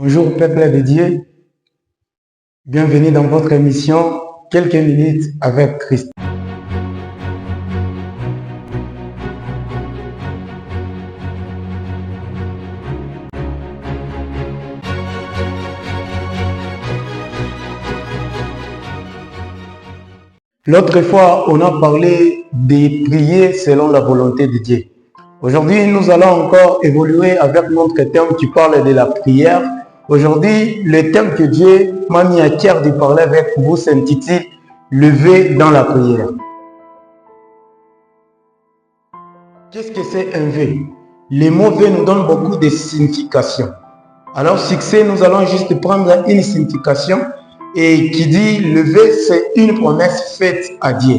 Bonjour peuple de Dieu, bienvenue dans votre émission Quelques minutes avec Christ. L'autre fois, on a parlé de prier selon la volonté de Dieu. Aujourd'hui, nous allons encore évoluer avec notre thème qui parle de la prière. Aujourd'hui, le thème que Dieu m'a mis à cœur de parler avec vous s'intitule « Lever dans la prière ». Qu'est-ce que c'est un vœu? Le mot vœu nous donne beaucoup de significations. Alors, succès, nous allons juste prendre une signification et qui dit le vœu, c'est une promesse faite à Dieu.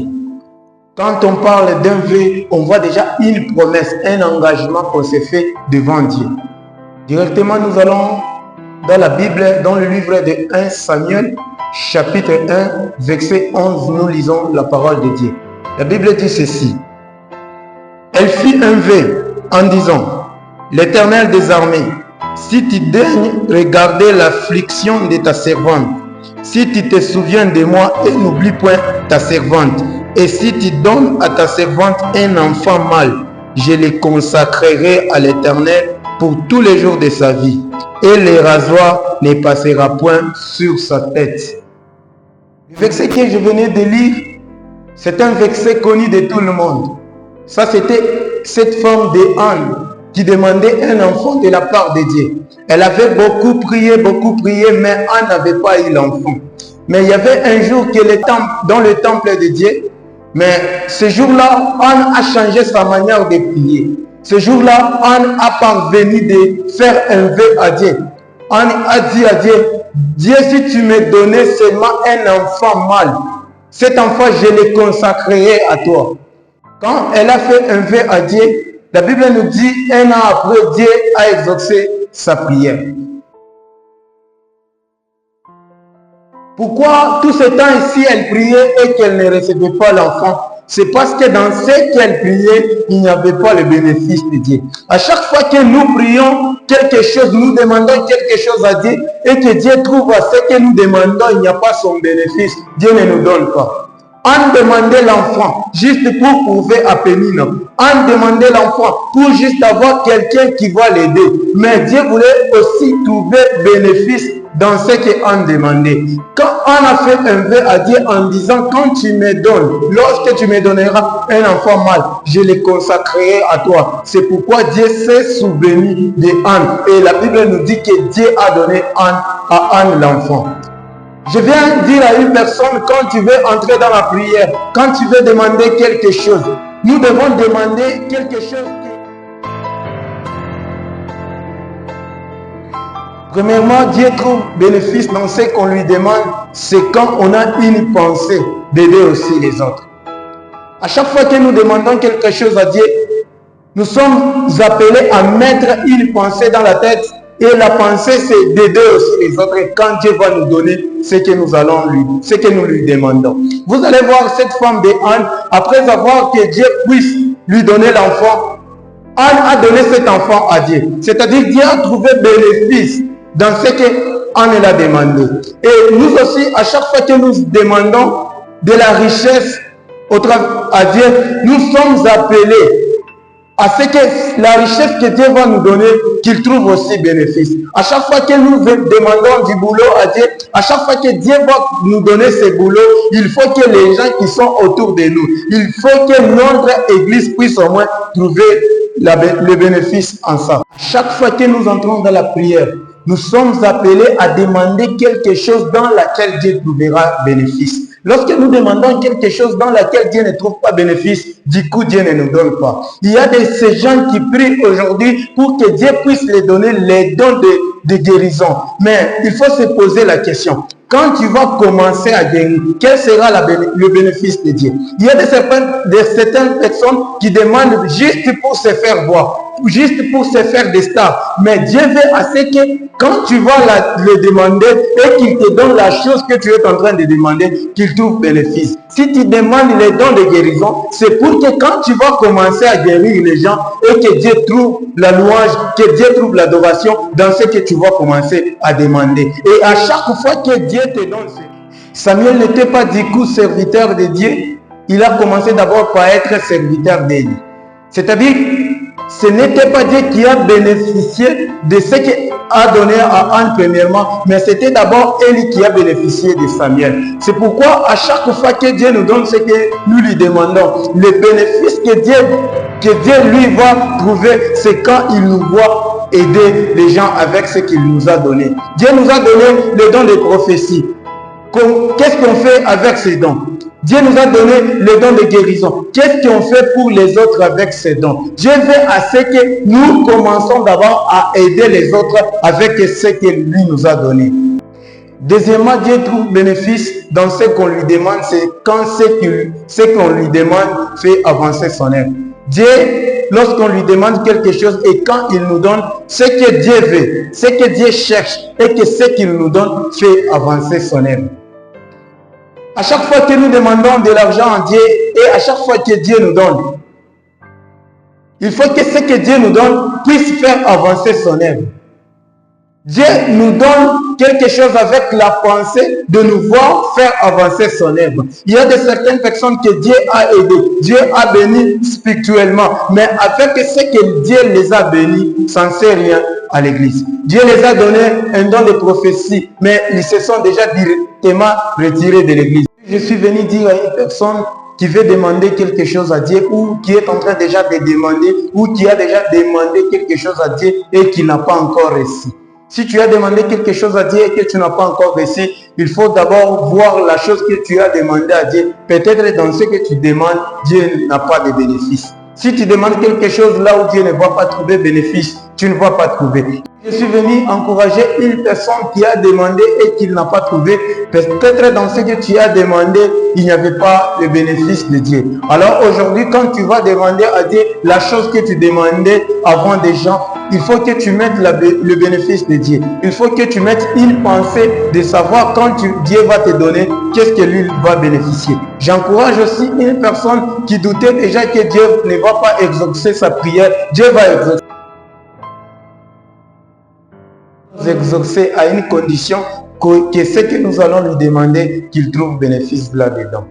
Quand on parle d'un vœu, on voit déjà une promesse, un engagement qu'on s'est fait devant Dieu. Directement, nous allons dans la Bible, dans le livre de 1 Samuel, chapitre 1, verset 11, nous lisons la parole de Dieu. La Bible dit ceci. Elle fit un vœu en disant, l'Éternel des armées, si tu daignes regarder l'affliction de ta servante, si tu te souviens de moi et n'oublie point ta servante, et si tu donnes à ta servante un enfant mâle, je le consacrerai à l'Éternel pour tous les jours de sa vie, et le rasoir ne passera point sur sa tête. Le verset que je venais de lire, c'est un verset connu de tout le monde. Ça, c'était cette femme de Anne qui demandait un enfant de la part de Dieu. Elle avait beaucoup prié, mais Anne n'avait pas eu l'enfant. Mais il y avait un jour que dans le temple de Dieu, mais ce jour-là, Anne a changé sa manière de prier. Ce jour-là, Anne a parvenu de faire un vœu à Dieu. Anne a dit à Dieu, Dieu, si tu me donnais seulement un enfant mâle, cet enfant, je le consacrerai à toi. Quand elle a fait un vœu à Dieu, la Bible nous dit, un an après, Dieu a exaucé sa prière. Pourquoi tout ce temps ici, elle priait et qu'elle ne recevait pas l'enfant? C'est parce que dans ce qu'elle priait, il n'y avait pas le bénéfice de Dieu. À chaque fois que nous prions quelque chose, nous demandons quelque chose à Dieu et que Dieu trouve à ce que nous demandons, il n'y a pas son bénéfice, Dieu ne nous donne pas. Anne demandait l'enfant juste pour prouver à Pénina. Anne demandait l'enfant pour juste avoir quelqu'un qui va l'aider. Mais Dieu voulait aussi trouver bénéfice dans ce qu'Anne demandait. Quand Anne a fait un vœu à Dieu en disant, quand tu me donnes, lorsque tu me donneras un enfant mâle, je le consacrerai à toi. C'est pourquoi Dieu s'est souvenu de Anne. Et la Bible nous dit que Dieu a donné à Anne l'enfant. Je viens dire à une personne, quand tu veux entrer dans la prière, quand tu veux demander quelque chose, nous devons demander quelque chose. Premièrement, Dieu trouve bénéfice dans ce qu'on lui demande, c'est quand on a une pensée d'aider aussi les autres. À chaque fois que nous demandons quelque chose à Dieu, nous sommes appelés à mettre une pensée dans la tête. Et la pensée, c'est d'aider aussi les autres. Et quand Dieu va nous donner ce que nous lui demandons. Vous allez voir cette femme de Anne, après avoir que Dieu puisse lui donner l'enfant, Anne a donné cet enfant à Dieu. C'est-à-dire Dieu a trouvé bénéfice dans ce que Anne l'a demandé. Et nous aussi, à chaque fois que nous demandons de la richesse à Dieu, nous sommes appelés à ce que la richesse que Dieu va nous donner, qu'il trouve aussi bénéfice. À chaque fois que nous demandons du boulot à Dieu, à chaque fois que Dieu va nous donner ce boulot, il faut que les gens qui sont autour de nous, il faut que notre église puisse au moins trouver le bénéfice en ça. À chaque fois que nous entrons dans la prière, nous sommes appelés à demander quelque chose dans laquelle Dieu trouvera bénéfice. Lorsque nous demandons quelque chose dans laquelle Dieu ne trouve pas bénéfice, du coup Dieu ne nous donne pas. Il y a ces gens qui prient aujourd'hui pour que Dieu puisse les donner les dons de guérison. Mais il faut se poser la question. Quand tu vas commencer à guérir, quel sera le bénéfice de Dieu? Il y a certaines personnes qui demandent juste pour se faire voir, juste pour se faire des stars. Mais Dieu veut à ce que quand tu vas le demander et qu'il te donne la chose que tu es en train de demander, qu'il trouve bénéfice. Si tu demandes les dons de guérison, c'est pour que quand tu vas commencer à guérir les gens et que Dieu trouve la louange, que Dieu trouve l'adoration dans ce que tu vas commencer à demander. Et à chaque fois que Dieu te donne, Samuel n'était pas du coup serviteur de Dieu. Il a commencé d'abord par être serviteur d'Élie. C'est-à-dire, ce n'était pas Dieu qui a bénéficié de ce qu'il a donné à Anne premièrement, mais c'était d'abord Élie qui a bénéficié de Samuel. C'est pourquoi à chaque fois que Dieu nous donne ce que nous lui demandons, le bénéfice que Dieu lui va trouver, c'est quand il nous voit aider les gens avec ce qu'il nous a donné. Dieu nous a donné le don de prophétie. Qu'est-ce qu'on fait avec ces dons? Dieu nous a donné le don de guérison. Qu'est-ce qu'on fait pour les autres avec ces dons? Dieu veut à ce que nous commençons d'abord à aider les autres avec ce que lui nous a donné. Deuxièmement, Dieu trouve bénéfice dans ce qu'on lui demande, c'est quand ce qu'on lui demande fait avancer son œuvre. Dieu, lorsqu'on lui demande quelque chose et quand il nous donne ce que Dieu veut, ce que Dieu cherche et que ce qu'il nous donne fait avancer son œuvre. À chaque fois que nous demandons de l'argent à Dieu et à chaque fois que Dieu nous donne, il faut que ce que Dieu nous donne puisse faire avancer son œuvre. Dieu nous donne quelque chose avec la pensée de nous voir faire avancer son œuvre. Il y a de certaines personnes que Dieu a aidées, Dieu a béni spirituellement, mais avec ce que Dieu les a bénis, ça ne sert rien à l'église. Dieu les a donné un don de prophétie, mais ils se sont déjà directement retirés de l'église. Je suis venu dire à une personne qui veut demander quelque chose à Dieu ou qui est en train déjà de demander ou qui a déjà demandé quelque chose à Dieu et qui n'a pas encore reçu. Si tu as demandé quelque chose à Dieu et que tu n'as pas encore reçu, il faut d'abord voir la chose que tu as demandé à Dieu. Peut-être dans ce que tu demandes, Dieu n'a pas de bénéfice. Si tu demandes quelque chose là où Dieu ne va pas trouver bénéfice, tu ne vas pas trouver. Je suis venu encourager une personne qui a demandé et qui n'a pas trouvé. Peut-être dans ce que tu as demandé, il n'y avait pas le bénéfice de Dieu. Alors aujourd'hui, quand tu vas demander à Dieu la chose que tu demandais avant des gens, il faut que tu mettes le bénéfice de Dieu. Il faut que tu mettes une pensée de savoir quand Dieu va te donner, qu'est-ce que lui va bénéficier. J'encourage aussi une personne qui doutait déjà que Dieu ne va pas exaucer sa prière. Dieu va exaucer à une condition que ce que nous allons lui demander, qu'il trouve bénéfice là-dedans.